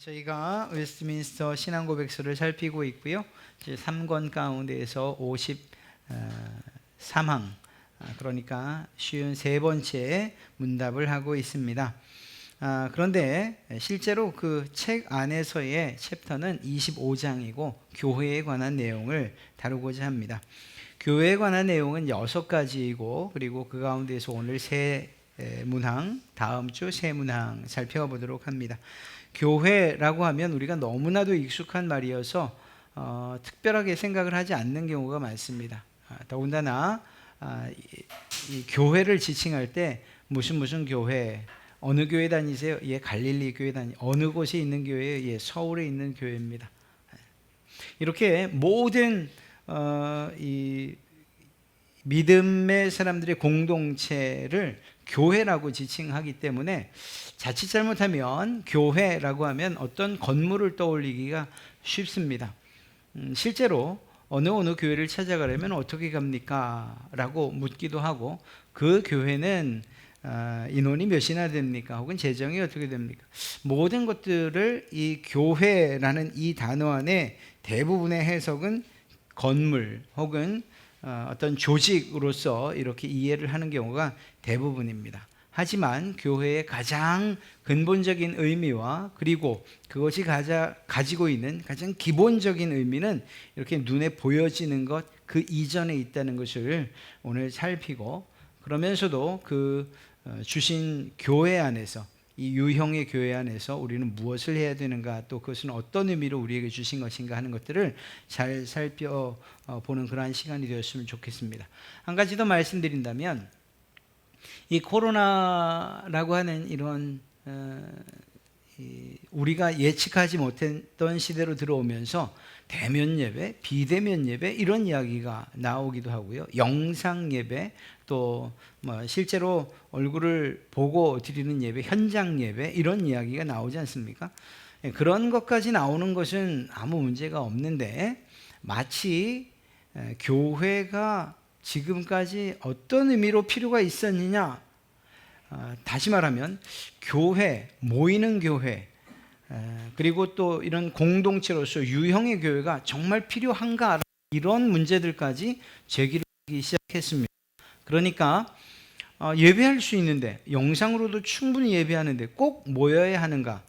저희가 웨스트민스터 신앙고백서를 살피고 있고요. 3권 가운데에서 53항, 그러니까 53번째 문답을 하고 있습니다. 그런데 실제로 그 책 안에서의 챕터는 25장이고 교회에 관한 내용을 다루고자 합니다. 교회에 관한 내용은 6가지이고, 그리고 그 가운데서 오늘 세 문항, 다음 주 세 문항 살펴보도록 합니다. 교회라고 하면 우리가 너무나도 익숙한 말이어서 특별하게 생각을 하지 않는 경우가 많습니다. 더군다나 이 교회를 지칭할 때 무슨 교회, 어느 교회 다니세요? 예, 갈릴리 교회 어느 곳에 있는 교회예요? 예, 서울에 있는 교회입니다. 이렇게 모든 이 믿음의 사람들의 공동체를 교회라고 지칭하기 때문에 자칫 잘못하면 교회라고 하면 어떤 건물을 떠올리기가 쉽습니다. 실제로 어느 교회를 찾아가려면 어떻게 갑니까? 라고 묻기도 하고, 그 교회는 인원이 몇이나 됩니까? 혹은 재정이 어떻게 됩니까? 모든 것들을 이 교회라는 이 단어 안에 대부분의 해석은 건물 혹은 어떤 조직으로서 이렇게 이해를 하는 경우가 대부분입니다. 하지만 교회의 가장 근본적인 의미와 그리고 그것이 가지고 있는 가장 기본적인 의미는 이렇게 눈에 보여지는 것, 그 이전에 있다는 것을 오늘 살피고, 그러면서도 그 주신 교회 안에서, 이 유형의 교회 안에서 우리는 무엇을 해야 되는가, 또 그것은 어떤 의미로 우리에게 주신 것인가 하는 것들을 잘 살펴보는 그러한 시간이 되었으면 좋겠습니다. 한 가지 더 말씀드린다면, 이 코로나라고 하는 이런 우리가 예측하지 못했던 시대로 들어오면서 대면 예배, 비대면 예배 이런 이야기가 나오기도 하고요. 영상 예배, 또 실제로 얼굴을 보고 드리는 예배, 현장 예배 이런 이야기가 나오지 않습니까? 그런 것까지 나오는 것은 아무 문제가 없는데, 마치 교회가 지금까지 어떤 의미로 필요가 있었느냐, 다시 말하면 교회, 모이는 교회, 그리고 또 이런 공동체로서 유형의 교회가 정말 필요한가, 이런 문제들까지 제기를 하기 시작했습니다. 그러니까 예배할 수 있는데, 영상으로도 충분히 예배하는데 꼭 모여야 하는가,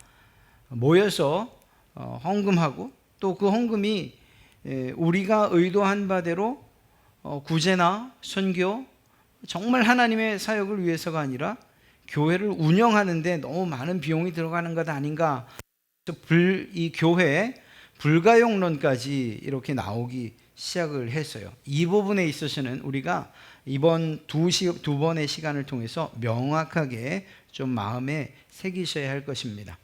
모여서 헌금하고 또 그 헌금이 우리가 의도한 바대로 구제나 선교, 정말 하나님의 사역을 위해서가 아니라 교회를 운영하는데 너무 많은 비용이 들어가는 것 아닌가, 이 교회의 불가용론까지 이렇게 나오기 시작을 했어요. 이 부분에 있어서는 우리가 이번 두 번의 시간을 통해서 명확하게 좀 마음에 새기셔야 할 것입니다.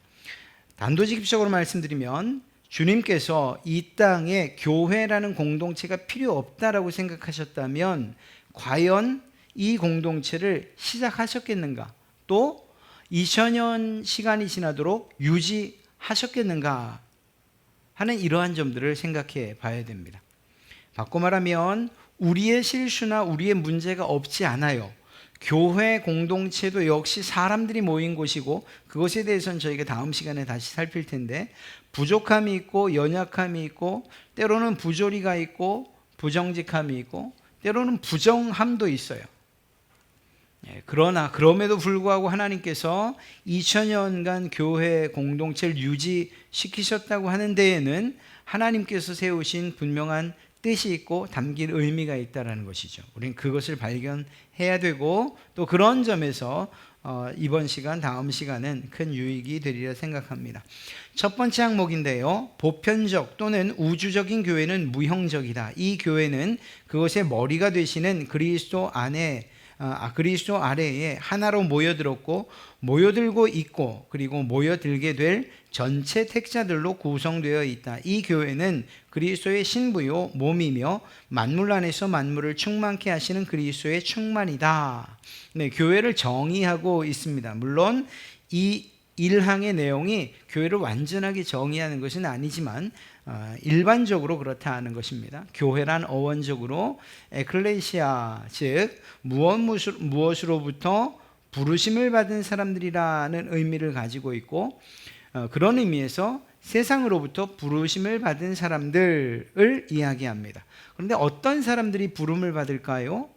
단도직입적으로 말씀드리면, 주님께서 이 땅에 교회라는 공동체가 필요 없다라고 생각하셨다면 과연 이 공동체를 시작하셨겠는가, 또 2000년 시간이 지나도록 유지하셨겠는가 하는 이러한 점들을 생각해 봐야 됩니다. 바꿔 말하면 우리의 실수나 우리의 문제가 없지 않아요. 교회 공동체도 역시 사람들이 모인 곳이고, 그것에 대해서는 저희가 다음 시간에 다시 살필 텐데, 부족함이 있고 연약함이 있고, 때로는 부조리가 있고 부정직함이 있고, 때로는 부정함도 있어요. 그러나 그럼에도 불구하고 하나님께서 2000년간 교회 공동체를 유지시키셨다고 하는 데에는 하나님께서 세우신 분명한 뜻이 있고 담긴 의미가 있다는 것이죠. 우리는 그것을 발견해야 되고, 또 그런 점에서 이번 시간, 다음 시간은 큰 유익이 되리라 생각합니다. 첫 번째 항목인데요, 보편적 또는 우주적인 교회는 무형적이다. 이 교회는 그것의 머리가 되시는 그리스도 아래에 하나로 모여들었고 모여들고 있고, 그리고 모여들게 될 전체 택자들로 구성되어 있다. 이 교회는 그리스도의 신부요 몸이며 만물 안에서 만물을 충만케 하시는 그리스도의 충만이다. 네, 교회를 정의하고 있습니다. 물론 이 1항의 내용이 교회를 완전하게 정의하는 것은 아니지만 일반적으로 그렇다는 것입니다. 교회란 어원적으로 에클레시아, 즉 무엇으로부터 부르심을 받은 사람들이라는 의미를 가지고 있고, 그런 의미에서 세상으로부터 부르심을 받은 사람들을 이야기합니다. 그런데 어떤 사람들이 부름을 받을까요?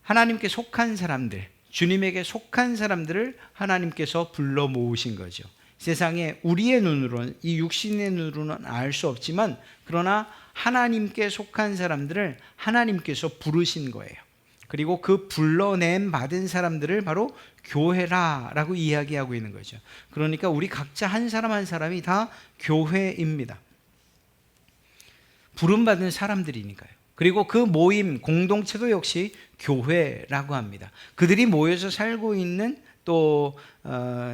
하나님께 속한 사람들, 주님에게 속한 사람들을 하나님께서 불러 모으신 거죠. 세상에 우리의 눈으로는, 이 육신의 눈으로는 알 수 없지만, 그러나 하나님께 속한 사람들을 하나님께서 부르신 거예요. 그리고 그 불러냄 받은 사람들을 바로 교회라고 이야기하고 있는 거죠. 그러니까 우리 각자 한 사람 한 사람이 다 교회입니다. 부름받은 사람들이니까요. 그리고 그 모임, 공동체도 역시 교회라고 합니다. 그들이 모여서 살고 있는 또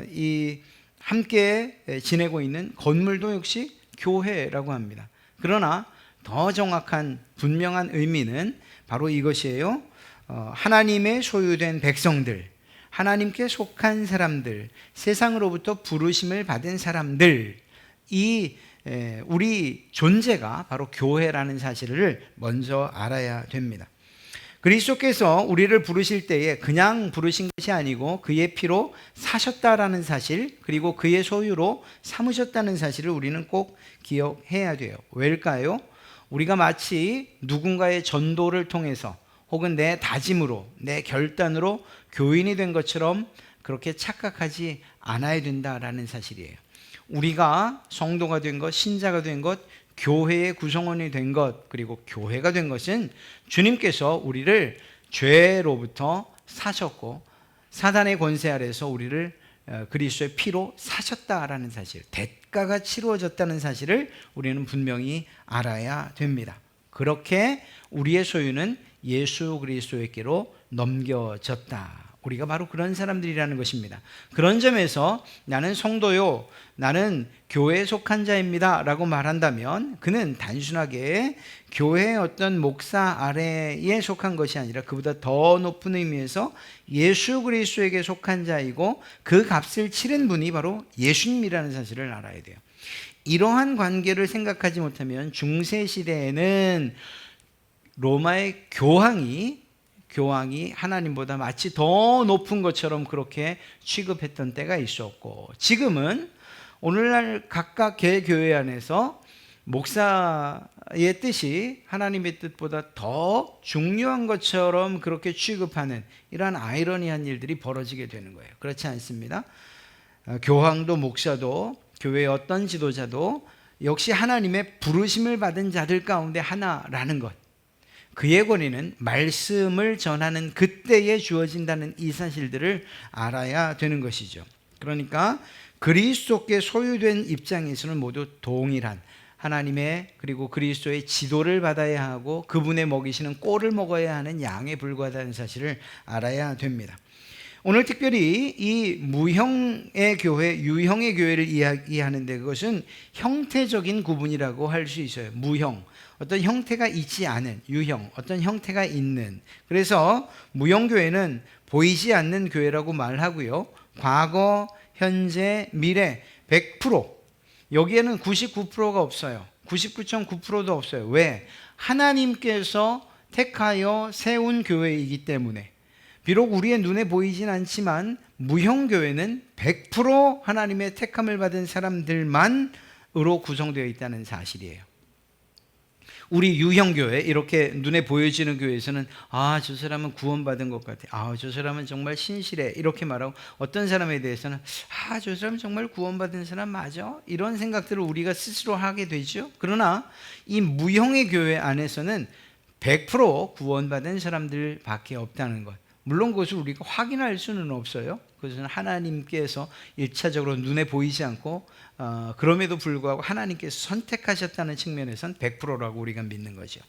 이 함께 지내고 있는 건물도 역시 교회라고 합니다. 그러나 더 정확한 분명한 의미는 바로 이것이에요. 하나님의 소유된 백성들, 하나님께 속한 사람들, 세상으로부터 부르심을 받은 사람들, 우리 존재가 바로 교회라는 사실을 먼저 알아야 됩니다. 그리스도께서 우리를 부르실 때에 그냥 부르신 것이 아니고 그의 피로 사셨다라는 사실, 그리고 그의 소유로 삼으셨다는 사실을 우리는 꼭 기억해야 돼요. 왜일까요? 우리가 마치 누군가의 전도를 통해서 혹은 내 다짐으로, 내 결단으로 교인이 된 것처럼 그렇게 착각하지 않아야 된다라는 사실이에요. 우리가 성도가 된 것, 신자가 된 것, 교회의 구성원이 된 것, 그리고 교회가 된 것은 주님께서 우리를 죄로부터 사셨고 사단의 권세 아래에서 우리를 그리스도의 피로 사셨다라는 사실, 대가가 치루어졌다는 사실을 우리는 분명히 알아야 됩니다. 그렇게 우리의 소유는 예수 그리스도에게로 넘겨졌다. 우리가 바로 그런 사람들이라는 것입니다. 그런 점에서 나는 성도요, 나는 교회에 속한 자입니다 라고 말한다면 그는 단순하게 교회의 어떤 목사 아래에 속한 것이 아니라 그보다 더 높은 의미에서 예수 그리스도에게 속한 자이고 그 값을 치른 분이 바로 예수님이라는 사실을 알아야 돼요. 이러한 관계를 생각하지 못하면 중세시대에는 로마의 교황이 하나님보다 마치 더 높은 것처럼 그렇게 취급했던 때가 있었고, 지금은 오늘날 각각 개교회 안에서 목사의 뜻이 하나님의 뜻보다 더 중요한 것처럼 그렇게 취급하는 이러한 아이러니한 일들이 벌어지게 되는 거예요. 그렇지 않습니다. 교황도 목사도 교회의 어떤 지도자도 역시 하나님의 부르심을 받은 자들 가운데 하나라는 것, 그의 권위는 말씀을 전하는 그때에 주어진다는 이 사실들을 알아야 되는 것이죠. 그러니까 그리스도께 소유된 입장에서는 모두 동일한 하나님의 그리고 그리스도의 지도를 받아야 하고 그분의 먹이시는 꼴을 먹어야 하는 양에 불과하다는 사실을 알아야 됩니다. 오늘 특별히 이 무형의 교회, 유형의 교회를 이야기하는데 그것은 형태적인 구분이라고 할 수 있어요. 무형, 어떤 형태가 있지 않은, 유형, 어떤 형태가 있는. 그래서 무형교회는 보이지 않는 교회라고 말하고요. 과거, 현재, 미래 100%, 여기에는 99%가 없어요. 99.9%도 없어요. 왜? 하나님께서 택하여 세운 교회이기 때문에. 비록 우리의 눈에 보이진 않지만 무형교회는 100% 하나님의 택함을 받은 사람들만으로 구성되어 있다는 사실이에요. 우리 유형교회, 이렇게 눈에 보여지는 교회에서는 저 사람은 구원받은 것 같아, 저 사람은 정말 신실해, 이렇게 말하고, 어떤 사람에 대해서는 저 사람 정말 구원받은 사람 맞아, 이런 생각들을 우리가 스스로 하게 되죠. 그러나 이 무형의 교회 안에서는 100% 구원받은 사람들밖에 없다는 것, 물론 그것을 우리가 확인할 수는 없어요. 그것은 하나님께서 1차적으로 눈에 보이지 않고 그럼에도 불구하고 하나님께서 선택하셨다는 측면에서는 100%라고 우리가 믿는 거죠.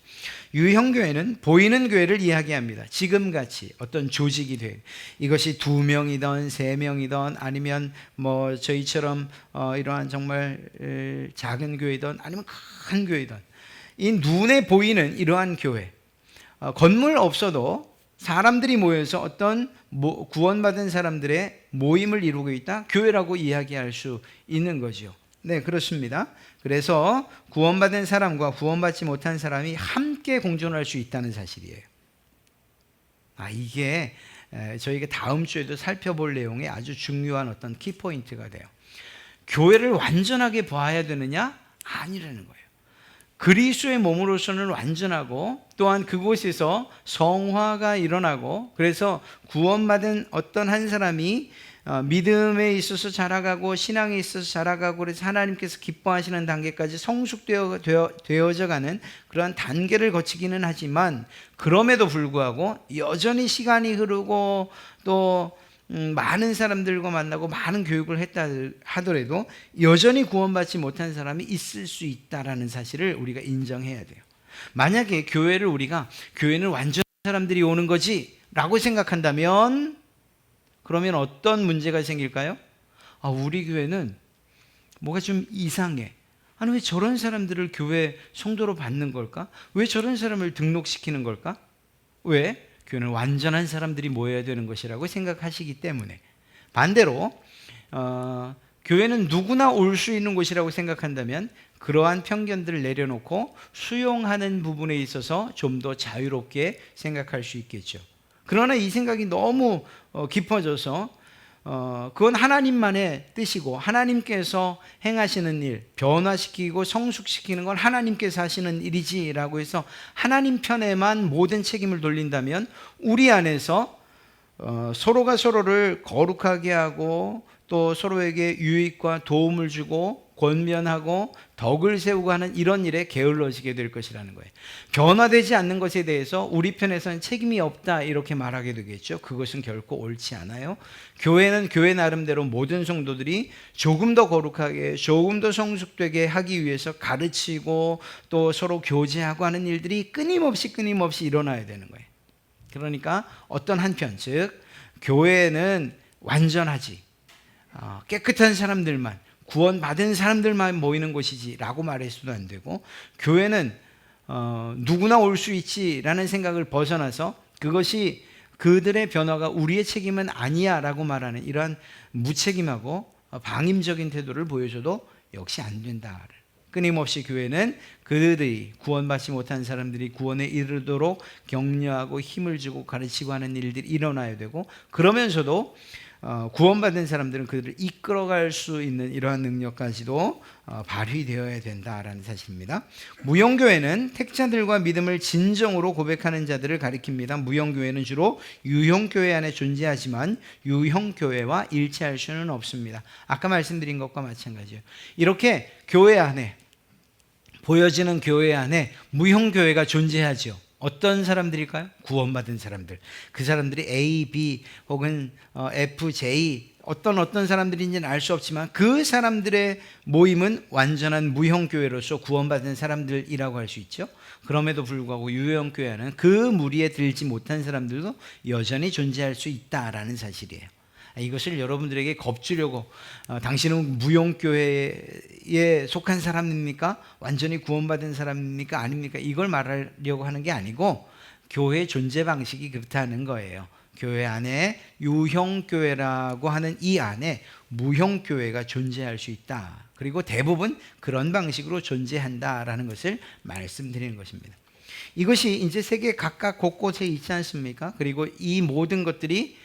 유형교회는 보이는 교회를 이야기합니다. 지금같이 어떤 조직이 돼, 이것이 2명이든 3명이든 아니면 뭐 저희처럼 이러한 정말 작은 교회든 아니면 큰 교회든, 이 눈에 보이는 이러한 교회, 건물 없어도 사람들이 모여서 어떤 구원받은 사람들의 모임을 이루고 있다, 교회라고 이야기할 수 있는 거죠. 네, 그렇습니다. 그래서 구원받은 사람과 구원받지 못한 사람이 함께 공존할 수 있다는 사실이에요. 이게 저희가 다음 주에도 살펴볼 내용의 아주 중요한 어떤 키포인트가 돼요. 교회를 완전하게 봐야 되느냐? 아니라는 거예요. 그리스도의 몸으로서는 완전하고 또한 그곳에서 성화가 일어나고 그래서 구원받은 어떤 한 사람이 믿음에 있어서 자라가고 신앙에 있어서 자라가고 그래서 하나님께서 기뻐하시는 단계까지 성숙되어져 가는 그러한 단계를 거치기는 하지만 그럼에도 불구하고 여전히 시간이 흐르고 또 많은 사람들과 만나고 많은 교육을 했다 하더라도 여전히 구원받지 못한 사람이 있을 수 있다라는 사실을 우리가 인정해야 돼요. 만약에 우리가 교회는 완전한 사람들이 오는 거지 라고 생각한다면 그러면 어떤 문제가 생길까요? 우리 교회는 뭐가 좀 이상해. 아니 왜 저런 사람들을 교회 성도로 받는 걸까? 왜 저런 사람을 등록시키는 걸까? 왜? 교회는 완전한 사람들이 모여야 되는 것이라고 생각하시기 때문에. 반대로 교회는 누구나 올 수 있는 곳이라고 생각한다면 그러한 편견들을 내려놓고 수용하는 부분에 있어서 좀 더 자유롭게 생각할 수 있겠죠. 그러나 이 생각이 너무 깊어져서 그건 하나님만의 뜻이고 하나님께서 행하시는 일, 변화시키고 성숙시키는 건 하나님께서 하시는 일이지라고 해서 하나님 편에만 모든 책임을 돌린다면 우리 안에서 서로가 서로를 거룩하게 하고 또 서로에게 유익과 도움을 주고 권면하고 덕을 세우고 하는 이런 일에 게을러지게 될 것이라는 거예요. 변화되지 않는 것에 대해서 우리 편에서는 책임이 없다 이렇게 말하게 되겠죠. 그것은 결코 옳지 않아요. 교회는 교회 나름대로 모든 성도들이 조금 더 거룩하게 조금 더 성숙되게 하기 위해서 가르치고 또 서로 교제하고 하는 일들이 끊임없이 일어나야 되는 거예요. 그러니까 어떤 한편 즉 교회는 완전하지 깨끗한 사람들만 구원받은 사람들만 모이는 곳이지 라고 말해서도 안 되고 교회는 누구나 올 수 있지 라는 생각을 벗어나서 그것이 그들의 변화가 우리의 책임은 아니야 라고 말하는 이러한 무책임하고 방임적인 태도를 보여줘도 역시 안 된다. 끊임없이 교회는 그들이 구원받지 못한 사람들이 구원에 이르도록 격려하고 힘을 주고 가르치고 하는 일들이 일어나야 되고 그러면서도 구원받은 사람들은 그들을 이끌어갈 수 있는 이러한 능력까지도 발휘되어야 된다라는 사실입니다. 무형교회는 택자들과 믿음을 진정으로 고백하는 자들을 가리킵니다. 무형교회는 주로 유형교회 안에 존재하지만 유형교회와 일치할 수는 없습니다. 아까 말씀드린 것과 마찬가지예요. 이렇게 교회 안에 보여지는 교회 안에 무형교회가 존재하죠. 어떤 사람들일까요? 구원받은 사람들. 그 사람들이 A, B 혹은 F, J 어떤 사람들인지는 알 수 없지만 그 사람들의 모임은 완전한 무형교회로서 구원받은 사람들이라고 할 수 있죠. 그럼에도 불구하고 유형교회는 그 무리에 들지 못한 사람들도 여전히 존재할 수 있다라는 사실이에요. 이것을 여러분들에게 겁주려고 당신은 무형교회에 속한 사람입니까? 완전히 구원받은 사람입니까? 아닙니까? 이걸 말하려고 하는 게 아니고 교회의 존재 방식이 그렇다는 거예요. 교회 안에 유형교회라고 하는 이 안에 무형교회가 존재할 수 있다. 그리고 대부분 그런 방식으로 존재한다라는 것을 말씀드리는 것입니다. 이것이 이제 세계 각각 곳곳에 있지 않습니까? 그리고 이 모든 것들이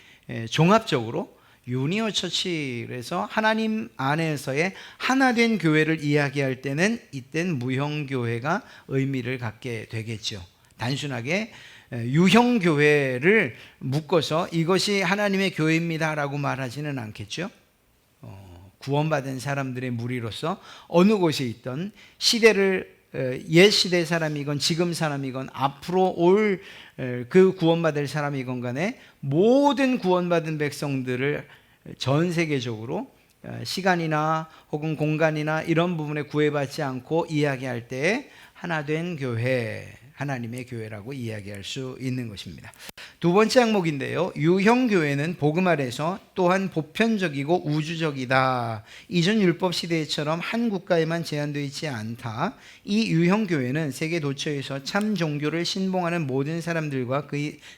종합적으로 유니어 처치에서 하나님 안에서의 하나된 교회를 이야기할 때는 이땐 무형교회가 의미를 갖게 되겠죠. 단순하게 유형교회를 묶어서 이것이 하나님의 교회입니다라고 말하지는 않겠죠. 구원받은 사람들의 무리로서 어느 곳에 있던 시대를 옛 시대 사람이건 지금 사람이건 앞으로 올 그 구원받을 사람이건 간에 모든 구원받은 백성들을 전 세계적으로 시간이나 혹은 공간이나 이런 부분에 구애받지 않고 이야기할 때 하나된 교회, 하나님의 교회라고 이야기할 수 있는 것입니다. 두 번째 항목인데요. 유형교회는 복음 아래서 또한 보편적이고 우주적이다. 이전 율법 시대처럼 한 국가에만 제한되어 있지 않다. 이 유형교회는 세계 도처에서 참 종교를 신봉하는 모든 사람들과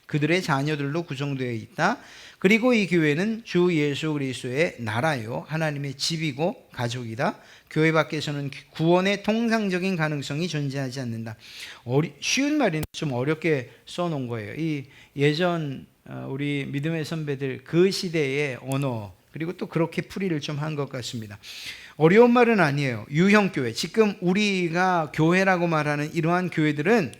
그들의 자녀들로 구성되어 있다. 그리고 이 교회는 주 예수 그리스도의 나라요 하나님의 집이고 가족이다. 교회 밖에서는 구원의 통상적인 가능성이 존재하지 않는다. 쉬운 말인데 좀 어렵게 써놓은 거예요. 이 예전 우리 믿음의 선배들 그 시대의 언어 그리고 또 그렇게 풀이를 좀 한 것 같습니다. 어려운 말은 아니에요. 유형교회, 지금 우리가 교회라고 말하는 이러한 교회들은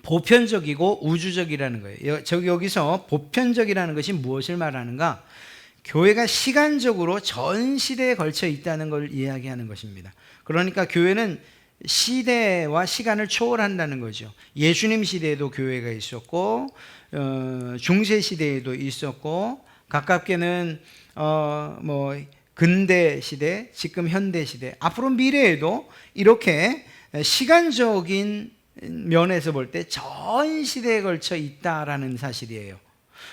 보편적이고 우주적이라는 거예요. 여기서 보편적이라는 것이 무엇을 말하는가? 교회가 시간적으로 전 시대에 걸쳐 있다는 걸 이야기하는 것입니다. 그러니까 교회는 시대와 시간을 초월한다는 거죠. 예수님 시대에도 교회가 있었고, 중세 시대에도 있었고, 가깝게는 근대 시대, 지금 현대 시대, 앞으로 미래에도 이렇게 시간적인 면에서 볼 때 전 시대에 걸쳐 있다라는 사실이에요.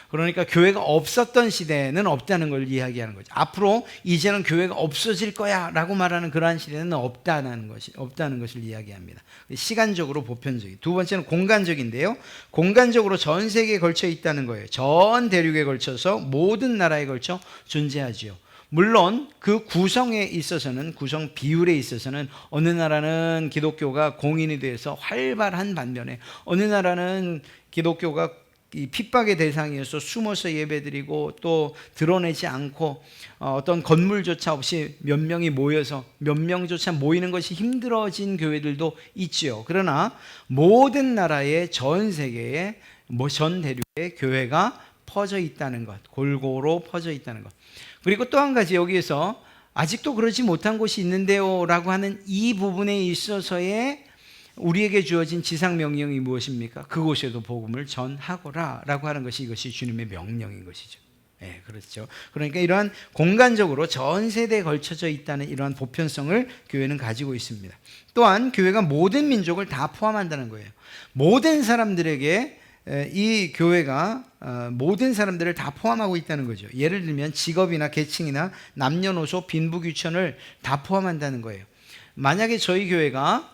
그러니까 교회가 없었던 시대는 없다는 걸 이야기하는 거죠. 앞으로 이제는 교회가 없어질 거야 라고 말하는 그러한 시대는 없다는 것을 이야기합니다. 시간적으로 보편적인. 두 번째는 공간적인데요. 공간적으로 전 세계에 걸쳐 있다는 거예요. 전 대륙에 걸쳐서 모든 나라에 걸쳐 존재하지요. 물론 그 구성에 있어서는, 구성 비율에 있어서는 어느 나라는 기독교가 공인이 돼서 활발한 반면에 어느 나라는 기독교가 이 핍박의 대상이어서 숨어서 예배드리고 또 드러내지 않고 어떤 건물조차 없이 몇 명이 모여서 몇 명조차 모이는 것이 힘들어진 교회들도 있지요. 그러나 모든 나라의 전 세계에 전 대륙에 교회가 퍼져 있다는 것, 골고루 퍼져 있다는 것. 그리고 또 한 가지, 여기에서 아직도 그러지 못한 곳이 있는데요 라고 하는 이 부분에 있어서의 우리에게 주어진 지상 명령이 무엇입니까? 그곳에도 복음을 전하거라 라고 하는 것이, 이것이 주님의 명령인 것이죠. 네, 그렇죠. 그러니까 이러한 공간적으로 전 세대에 걸쳐져 있다는 이러한 보편성을 교회는 가지고 있습니다. 또한 교회가 모든 민족을 다 포함한다는 거예요. 모든 사람들에게 이 교회가 모든 사람들을 다 포함하고 있다는 거죠. 예를 들면 직업이나 계층이나 남녀노소, 빈부귀천을 다 포함한다는 거예요. 만약에 저희 교회가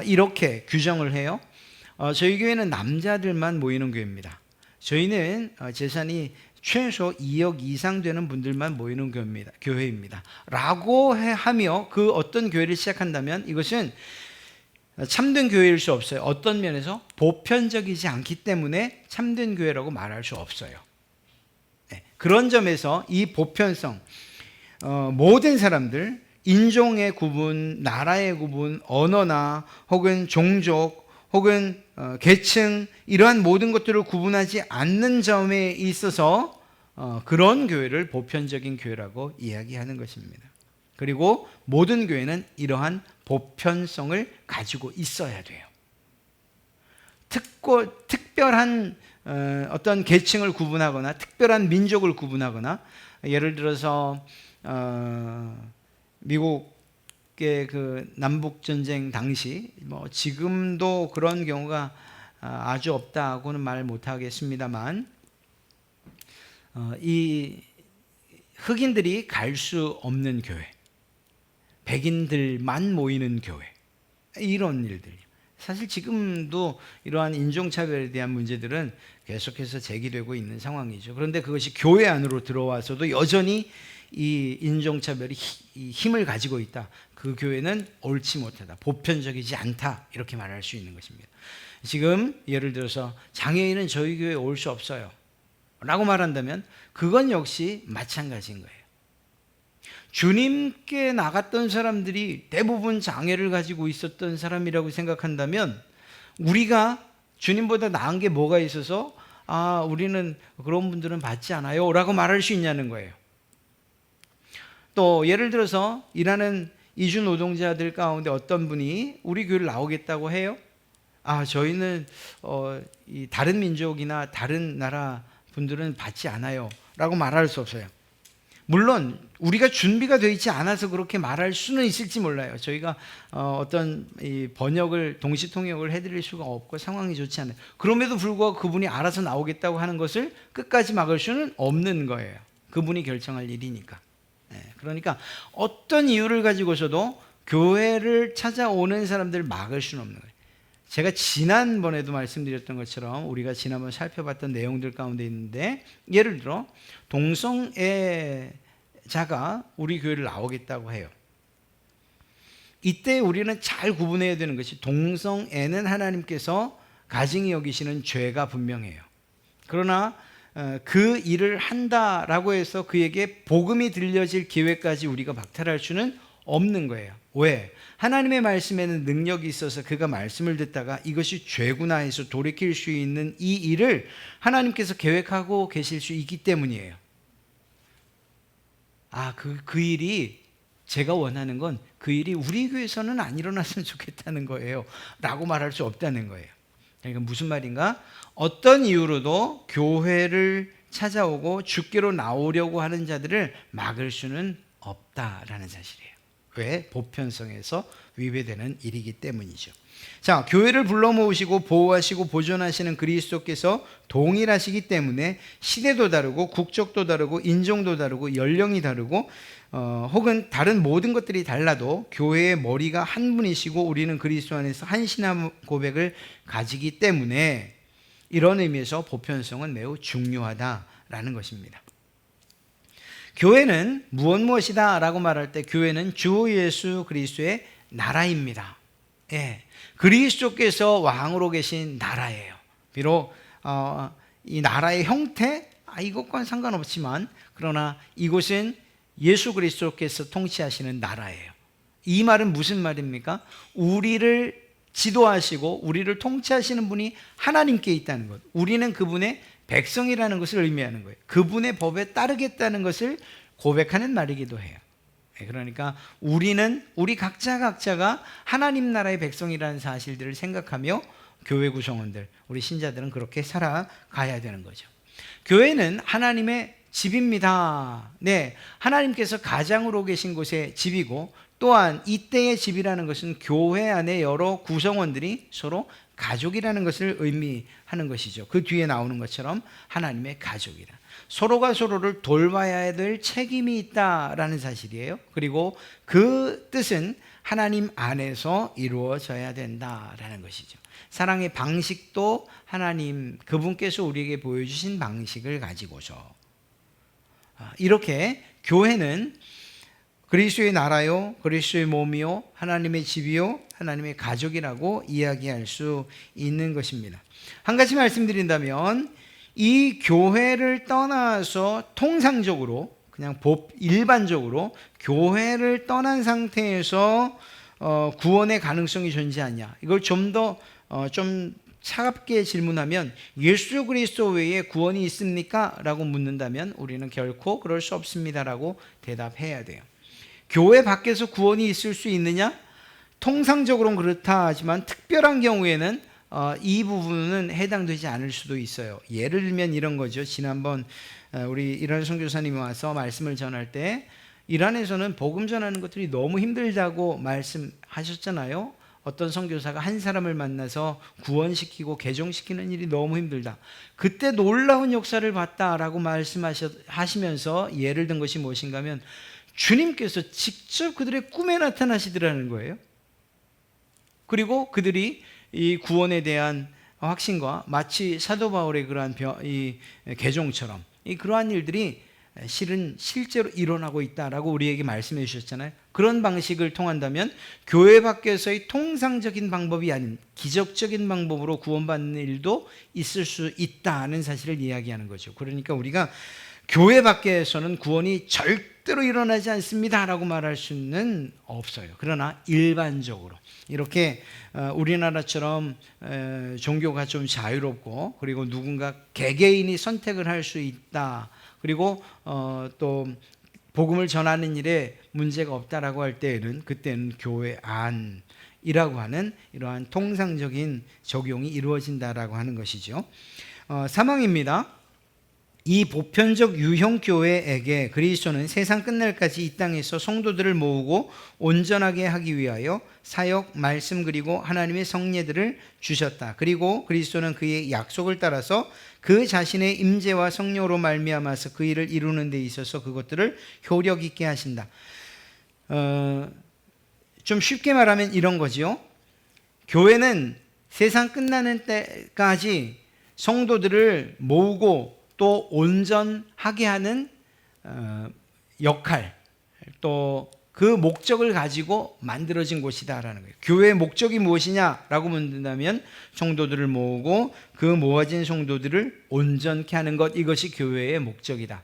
이렇게 규정을 해요. 저희 교회는 남자들만 모이는 교회입니다. 저희는 재산이 최소 2억 이상 되는 분들만 모이는 교회입니다. 라고 하며 그 어떤 교회를 시작한다면 이것은 참된 교회일 수 없어요. 어떤 면에서 보편적이지 않기 때문에 참된 교회라고 말할 수 없어요. 네, 그런 점에서 이 보편성, 모든 사람들, 인종의 구분, 나라의 구분, 언어나 혹은 종족 혹은 계층, 이러한 모든 것들을 구분하지 않는 점에 있어서 그런 교회를 보편적인 교회라고 이야기하는 것입니다. 그리고 모든 교회는 이러한 보편성을 가지고 있어야 돼요. 특별한 어떤 계층을 구분하거나 특별한 민족을 구분하거나, 예를 들어서 미국의 그 남북 전쟁 당시, 지금도 그런 경우가 아주 없다고는 말 못하겠습니다만, 이 흑인들이 갈 수 없는 교회, 백인들만 모이는 교회, 이런 일들. 사실 지금도 이러한 인종차별에 대한 문제들은 계속해서 제기되고 있는 상황이죠. 그런데 그것이 교회 안으로 들어와서도 여전히 이 인종차별이 힘을 가지고 있다. 그 교회는 옳지 못하다, 보편적이지 않다, 이렇게 말할 수 있는 것입니다. 지금 예를 들어서 장애인은 저희 교회에 올 수 없어요 라고 말한다면 그건 역시 마찬가지인 거예요. 주님께 나갔던 사람들이 대부분 장애를 가지고 있었던 사람이라고 생각한다면 우리가 주님보다 나은 게 뭐가 있어서 우리는 그런 분들은 받지 않아요 라고 말할 수 있냐는 거예요. 또 예를 들어서 일하는 이주 노동자들 가운데 어떤 분이 우리 교회를 나오겠다고 해요. 저희는 이 다른 민족이나 다른 나라 분들은 받지 않아요 라고 말할 수 없어요. 물론 우리가 준비가 되어 있지 않아서 그렇게 말할 수는 있을지 몰라요. 저희가 어떤 이 번역을, 동시 통역을 해드릴 수가 없고 상황이 좋지 않아요. 그럼에도 불구하고 그분이 알아서 나오겠다고 하는 것을 끝까지 막을 수는 없는 거예요. 그분이 결정할 일이니까. 그러니까 어떤 이유를 가지고서도 교회를 찾아오는 사람들을 막을 수는 없는 거예요. 제가 지난번에도 말씀드렸던 것처럼 우리가 지난번 살펴봤던 내용들 가운데 있는데, 예를 들어 동성애자가 우리 교회를 나오겠다고 해요. 이때 우리는 잘 구분해야 되는 것이, 동성애는 하나님께서 가증히 여기시는 죄가 분명해요. 그러나 그 일을 한다라고 해서 그에게 복음이 들려질 기회까지 우리가 박탈할 수는 없는 거예요. 왜? 하나님의 말씀에는 능력이 있어서 그가 말씀을 듣다가 이것이 죄구나 해서 돌이킬 수 있는 이 일을 하나님께서 계획하고 계실 수 있기 때문이에요. 그 일이 제가 원하는 건 그 일이 우리 교회에서는 안 일어났으면 좋겠다는 거예요 라고 말할 수 없다는 거예요. 그러니까 무슨 말인가? 어떤 이유로도 교회를 찾아오고 주께로 나오려고 하는 자들을 막을 수는 없다라는 사실이에요. 왜? 보편성에서 위배되는 일이기 때문이죠. 자, 교회를 불러 모으시고 보호하시고 보존하시는 그리스도께서 동일하시기 때문에 시대도 다르고 국적도 다르고 인종도 다르고 연령이 다르고 혹은 다른 모든 것들이 달라도 교회의 머리가 한 분이시고 우리는 그리스도 안에서 한 신앙 고백을 가지기 때문에 이런 의미에서 보편성은 매우 중요하다라는 것입니다. 교회는 무엇이다 라고 말할 때 교회는 주 예수 그리스도의 나라입니다. 예, 그리스도께서 왕으로 계신 나라예요. 비록 이 나라의 형태 이것과는 상관없지만 그러나 이곳은 예수 그리스도께서 통치하시는 나라예요. 이 말은 무슨 말입니까? 우리를 지도하시고 우리를 통치하시는 분이 하나님께 있다는 것, 우리는 그분의 백성이라는 것을 의미하는 거예요. 그분의 법에 따르겠다는 것을 고백하는 말이기도 해요. 그러니까 우리 각자가 하나님 나라의 백성이라는 사실들을 생각하며 교회 구성원들, 우리 신자들은 그렇게 살아가야 되는 거죠. 교회는 하나님의 집입니다. 네, 하나님께서 가장으로 계신 곳의 집이고 또한 이때의 집이라는 것은 교회 안에 여러 구성원들이 서로 가족이라는 것을 의미하는 것이죠. 그 뒤에 나오는 것처럼 하나님의 가족이라. 서로가 서로를 돌봐야 될 책임이 있다라는 사실이에요. 그리고 그 뜻은 하나님 안에서 이루어져야 된다라는 것이죠. 사랑의 방식도 하나님 그분께서 우리에게 보여주신 방식을 가지고서 이렇게 교회는 그리스도의 나라요, 그리스도의 몸이요, 하나님의 집이요, 하나님의 가족이라고 이야기할 수 있는 것입니다. 한 가지 말씀드린다면 이 교회를 떠나서 통상적으로 그냥 일반적으로 교회를 떠난 상태에서 구원의 가능성이 존재하냐, 이걸 좀 더 차갑게 질문하면 예수 그리스도 외에 구원이 있습니까? 라고 묻는다면 우리는 결코 그럴 수 없습니다 라고 대답해야 돼요. 교회 밖에서 구원이 있을 수 있느냐? 통상적으로는 그렇다 하지만 특별한 경우에는 이 부분은 해당되지 않을 수도 있어요. 예를 들면 이런 거죠. 지난번 우리 이란 선교사님이 와서 말씀을 전할 때 이란에서는 복음 전하는 것들이 너무 힘들다고 말씀하셨잖아요. 어떤 선교사가 한 사람을 만나서 구원시키고 개종시키는 일이 너무 힘들다. 그때 놀라운 역사를 봤다라고 말씀하시면서 예를 든 것이 무엇인가 하면 주님께서 직접 그들의 꿈에 나타나시더라는 거예요. 그리고 그들이 이 구원에 대한 확신과 마치 사도 바울의 그러한 이 개종처럼 그러한 일들이 실제로 일어나고 있다라고 우리에게 말씀해 주셨잖아요. 그런 방식을 통한다면 교회 밖에서의 통상적인 방법이 아닌 기적적인 방법으로 구원받는 일도 있을 수 있다는 사실을 이야기하는 거죠. 그러니까 우리가 교회 밖에서는 구원이 절대로 일어나지 않습니다라고 말할 수는 없어요. 그러나 일반적으로 이렇게 우리나라처럼 종교가 좀 자유롭고 그리고 누군가 개개인이 선택을 할 수 있다. 그리고 또 복음을 전하는 일에 문제가 없다라고 할 때에는 그때는 교회 안이라고 하는 이러한 통상적인 적용이 이루어진다라고 하는 것이죠. 사망입니다. 이 보편적 유형 교회에게 그리스도는 세상 끝날까지 이 땅에서 성도들을 모으고 온전하게 하기 위하여 사역, 말씀 그리고 하나님의 성례들을 주셨다. 그리고 그리스도는 그의 약속을 따라서 그 자신의 임재와 성령으로 말미암아서 그 일을 이루는 데 있어서 그것들을 효력 있게 하신다. 좀 쉽게 말하면 이런 거죠. 교회는 세상 끝나는 때까지 성도들을 모으고 또 온전하게 하는 역할, 또 그 목적을 가지고 만들어진 곳이다라는 거예요. 교회의 목적이 무엇이냐라고 묻는다면 성도들을 모으고 그 모아진 성도들을 온전케 하는 것, 이것이 교회의 목적이다.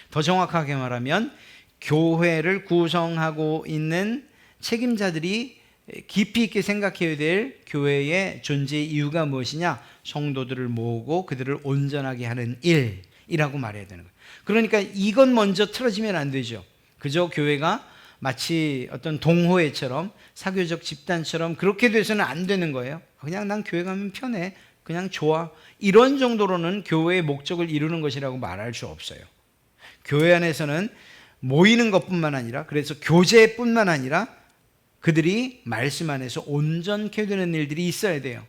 더 정확하게 말하면 교회를 구성하고 있는 책임자들이 깊이 있게 생각해야 될 교회의 존재의 이유가 무엇이냐? 성도들을 모으고 그들을 온전하게 하는 일이라고 말해야 되는 거예요. 그러니까 이건 먼저 틀어지면 안 되죠. 그저 교회가 마치 어떤 동호회처럼 사교적 집단처럼 그렇게 돼서는 안 되는 거예요. 그냥 난 교회 가면 편해, 그냥 좋아, 이런 정도로는 교회의 목적을 이루는 것이라고 말할 수 없어요. 교회 안에서는 모이는 것뿐만 아니라, 그래서 교제뿐만 아니라 그들이 말씀 안에서 온전케 되는 일들이 있어야 돼요.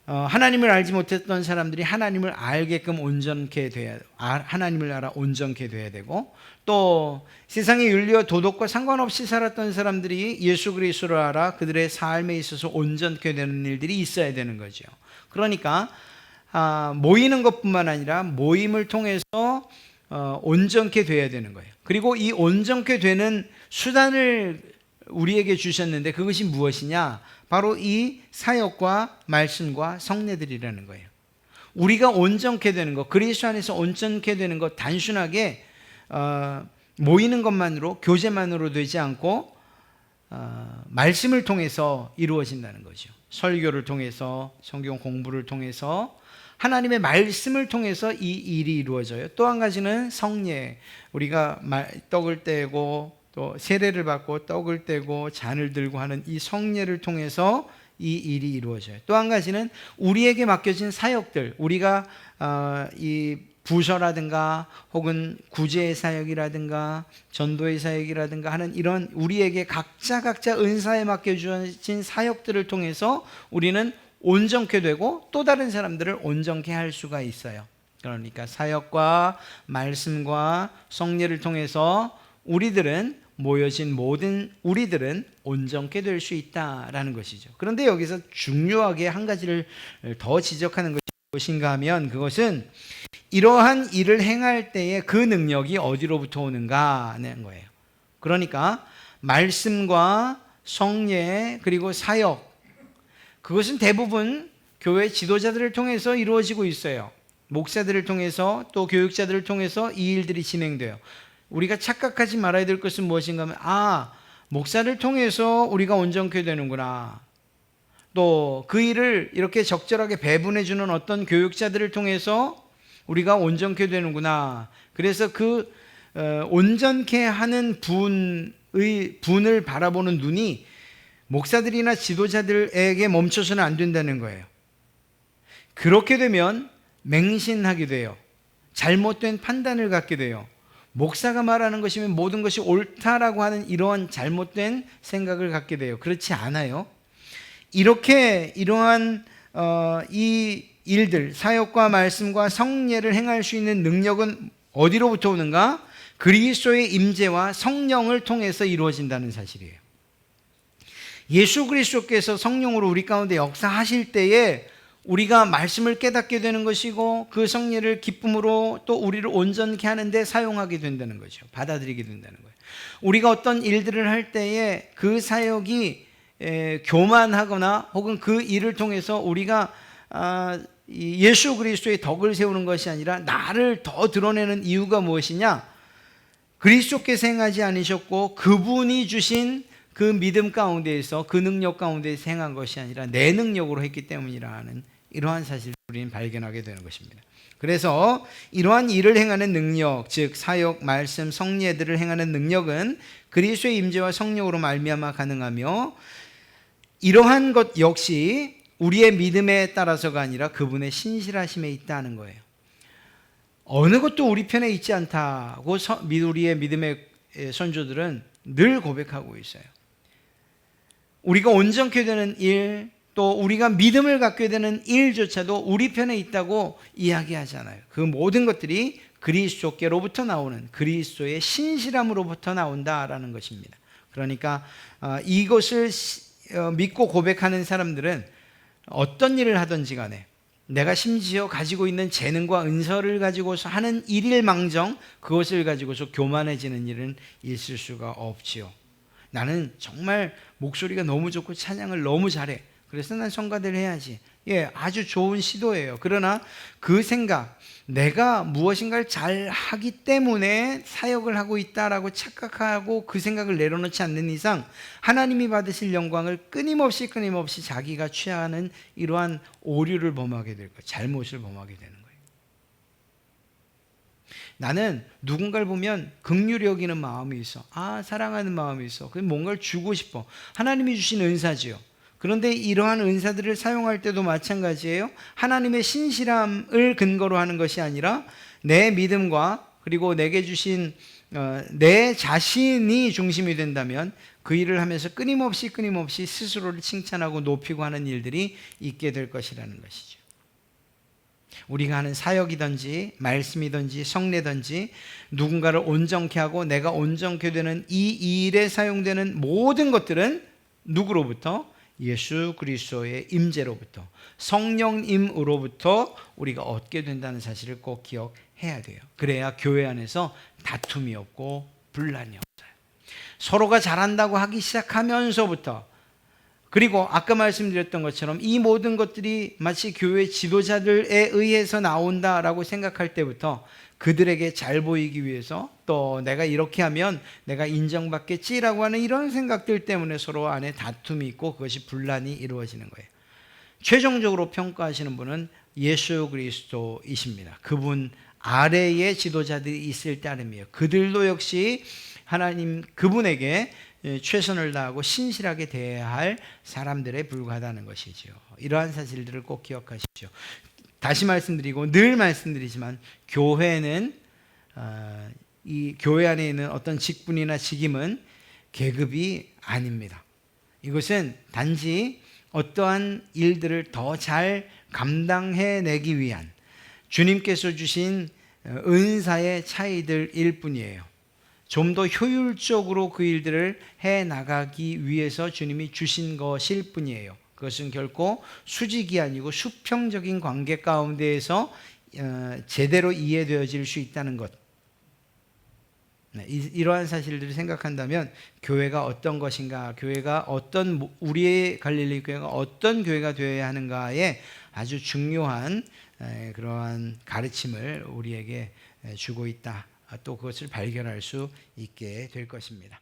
하나님을 알지 못했던 사람들이 하나님을 알게끔 온전케 돼야, 하나님을 알아 온전케 돼야 되고, 또 세상의 윤리와 도덕과 상관없이 살았던 사람들이 예수 그리스도를 알아 그들의 삶에 있어서 온전케 되는 일들이 있어야 되는 거죠. 그러니까 모이는 것뿐만 아니라 모임을 통해서 온전케 돼야 되는 거예요. 그리고 이 온전케 되는 수단을 우리에게 주셨는데 그것이 무엇이냐? 바로 이 사역과 말씀과 성례들이라는 거예요. 우리가 온전케 되는 것, 그리스도 안에서 온전케 되는 것, 단순하게 모이는 것만으로, 교제만으로 되지 않고 말씀을 통해서 이루어진다는 거죠. 설교를 통해서, 성경 공부를 통해서, 하나님의 말씀을 통해서 이 일이 이루어져요. 또 한 가지는 성례. 우리가 떡을 떼고 또 세례를 받고 떡을 떼고 잔을 들고 하는 이 성례를 통해서 이 일이 이루어져요. 또 한 가지는 우리에게 맡겨진 사역들, 우리가 이 부서라든가 혹은 구제의 사역이라든가 전도의 사역이라든가 하는 이런 우리에게 각자 은사에 맡겨주어진 사역들을 통해서 우리는 온전케 되고 또 다른 사람들을 온전케 할 수가 있어요. 그러니까 사역과 말씀과 성례를 통해서 우리들은, 모여진 모든 우리들은 온전케 될 수 있다라는 것이죠. 그런데 여기서 중요하게 한 가지를 더 지적하는 것이 무엇인가 하면, 그것은 이러한 일을 행할 때에 그 능력이 어디로부터 오는가 하는 거예요. 그러니까 말씀과 성례 그리고 사역, 그것은 대부분 교회 지도자들을 통해서 이루어지고 있어요. 목사들을 통해서, 또 교육자들을 통해서 이 일들이 진행돼요. 우리가 착각하지 말아야 될 것은 무엇인가 하면, 목사를 통해서 우리가 온전케 되는구나, 또 그 일을 이렇게 적절하게 배분해 주는 어떤 교육자들을 통해서 우리가 온전케 되는구나, 그래서 그 온전케 하는 분을 바라보는 눈이 목사들이나 지도자들에게 멈춰서는 안 된다는 거예요. 그렇게 되면 맹신하게 돼요. 잘못된 판단을 갖게 돼요. 목사가 말하는 것이면 모든 것이 옳다라고 하는 이러한 잘못된 생각을 갖게 돼요. 그렇지 않아요. 이러한 이 일들, 사역과 말씀과 성례를 행할 수 있는 능력은 어디로부터 오는가? 그리스도의 임재와 성령을 통해서 이루어진다는 사실이에요. 예수 그리스도께서 성령으로 우리 가운데 역사하실 때에 우리가 말씀을 깨닫게 되는 것이고, 그 성례를 기쁨으로 또 우리를 온전케 하는데 사용하게 된다는 거죠. 받아들이게 된다는 거예요. 우리가 어떤 일들을 할 때에 그 사역이 교만하거나 혹은 그 일을 통해서 우리가 예수 그리스도의 덕을 세우는 것이 아니라 나를 더 드러내는 이유가 무엇이냐? 그리스도께서 행하지 않으셨고 그분이 주신 그 믿음 가운데에서, 그 능력 가운데에서 행한 것이 아니라 내 능력으로 했기 때문이라는 이러한 사실을 우리는 발견하게 되는 것입니다. 그래서 이러한 일을 행하는 능력, 즉 사역, 말씀, 성례들을 행하는 능력은 그리스도의 임재와 성령으로 말미암아 가능하며, 이러한 것 역시 우리의 믿음에 따라서가 아니라 그분의 신실하심에 있다는 거예요. 어느 것도 우리 편에 있지 않다고 우리의 믿음의 선조들은 늘 고백하고 있어요. 우리가 온전케 되는 일, 또 우리가 믿음을 갖게 되는 일조차도 우리 편에 있다고 이야기하잖아요. 그 모든 것들이 그리스도께로부터 나오는, 그리스도의 신실함으로부터 나온다라는 것입니다. 그러니까 이것을 믿고 고백하는 사람들은 어떤 일을 하든지 간에 내가 심지어 가지고 있는 재능과 은사를 가지고서 하는 일일망정 그것을 가지고서 교만해지는 일은 있을 수가 없지요. 나는 정말 목소리가 너무 좋고 찬양을 너무 잘해. 그래서 난 성가대를 해야지. 예, 아주 좋은 시도예요. 그러나 그 생각, 내가 무엇인가를 잘 하기 때문에 사역을 하고 있다라고 착각하고 그 생각을 내려놓지 않는 이상 하나님이 받으실 영광을 끊임없이 자기가 취하는 이러한 오류를 범하게 될 거예요. 잘못을 범하게 되는 거예요. 나는 누군가를 보면 긍휼히 여기는 마음이 있어. 사랑하는 마음이 있어. 그래서 뭔가를 주고 싶어. 하나님이 주신 은사지요. 그런데 이러한 은사들을 사용할 때도 마찬가지예요. 하나님의 신실함을 근거로 하는 것이 아니라 내 믿음과 그리고 내게 주신 내 자신이 중심이 된다면 그 일을 하면서 끊임없이 스스로를 칭찬하고 높이고 하는 일들이 있게 될 것이라는 것이죠. 우리가 하는 사역이든지 말씀이든지 성례든지 누군가를 온전케 하고 내가 온전케 되는 이 일에 사용되는 모든 것들은 누구로부터? 예수 그리스도의 임재로부터, 성령님으로부터 우리가 얻게 된다는 사실을 꼭 기억해야 돼요. 그래야 교회 안에서 다툼이 없고 분란이 없어요. 서로가 잘한다고 하기 시작하면서부터, 그리고 아까 말씀드렸던 것처럼 이 모든 것들이 마치 교회 지도자들에 의해서 나온다라고 생각할 때부터 그들에게 잘 보이기 위해서 또 내가 이렇게 하면 내가 인정받겠지라고 하는 이런 생각들 때문에 서로 안에 다툼이 있고 그것이 분란이 이루어지는 거예요. 최종적으로 평가하시는 분은 예수 그리스도이십니다. 그분 아래에 지도자들이 있을 따름이에요. 그들도 역시 하나님 그분에게 최선을 다하고 신실하게 대해야 할 사람들에 불과하다는 것이죠. 이러한 사실들을 꼭 기억하십시오. 다시 말씀드리고 늘 말씀드리지만 교회는 이 교회 안에 있는 어떤 직분이나 직임은 계급이 아닙니다. 이것은 단지 어떠한 일들을 더 잘 감당해내기 위한 주님께서 주신 은사의 차이들일 뿐이에요. 좀 더 효율적으로 그 일들을 해나가기 위해서 주님이 주신 것일 뿐이에요. 그것은 결코 수직이 아니고 수평적인 관계 가운데에서 제대로 이해되어질 수 있다는 것. 이러한 사실들을 생각한다면 교회가 어떤 것인가, 교회가 어떤, 우리의 갈릴리 교회가 어떤 교회가 되어야 하는가에 아주 중요한 그러한 가르침을 우리에게 주고 있다. 또 그것을 발견할 수 있게 될 것입니다.